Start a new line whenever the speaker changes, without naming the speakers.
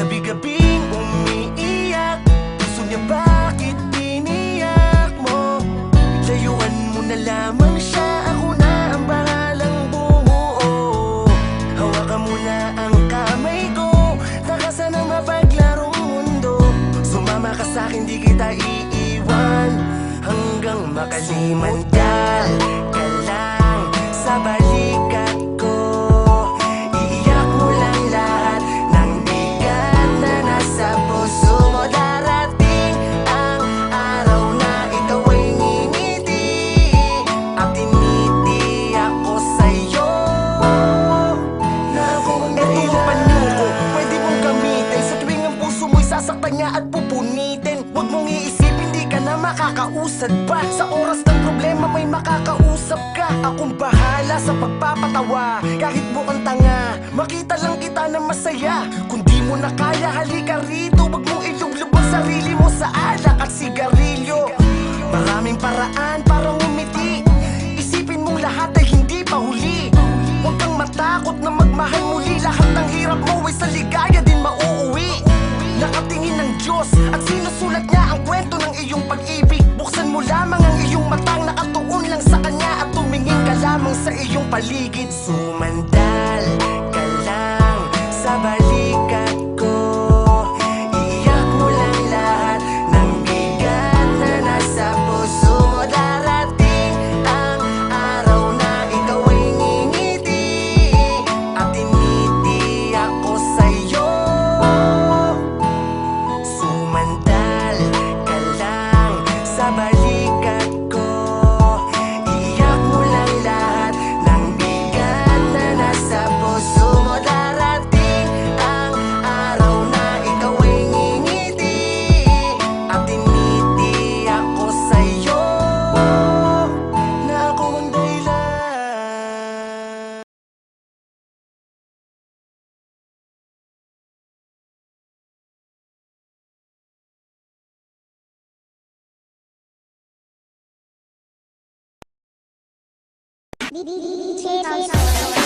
Gabi-gabing umiiyak, puso niya bakit tiniyak mo? Layuan mo na lamang siya, ako na ang bahalang bumuo. Hawakan mo na ang kamay ko, taka na mapaglarong mundo. Sumama ka sa'kin, di kita iiwan hanggang makalimutan ka lang sa balikat ko. Iiyak mo lang lahat ng bigat na nasa puso mo. Darating ang araw na ikaw ay ngingiti at tiniti ako sa'yo. Etong panuko, pwede mong gamitin sa tuwing ang puso mo'y sasaktan niya at pupunitin. Huwag mong iisipin di ka na makakausad pa. Sa oras ng problema may makakausap ka. Akong bahala sa pagpapatawa kahit mukhang tanga. Makita lang kita na masaya. Kung di mo na kaya, halika rito. Huwag mong ilulubog sarili mo sa alak at sigarilyo. Maraming paraan para ngumiti. Isipin mong lahat ay hindi pa huli. Huwag kang matakot na magmahal muli. Lahat ng hirap mo ay sa ligaya din mauuwi. Nakatingin ng Diyos at sinusulat niya ang kwento ng iyong pag-ibig. Buksan mo lamang ang iyong matang, nakatuon lang sa Kanya at tumingin ka lamang sa iyong paligid. Sumandal ka lang sa balikat ko. Iiyak mo lang lahat ng bigat na nasa puso mo. Darating ang araw na ikaw ay ngingiti at tiniti ako sa'yo. Sumandal ka lang sa balikat ko. Iiyak mo lang lahat ng bigat na nasa puso mo. Darating ang araw na ikaw ay ngingiti at tiniti ako sa'yo, na ako ang dahilan.
DJ Ralph.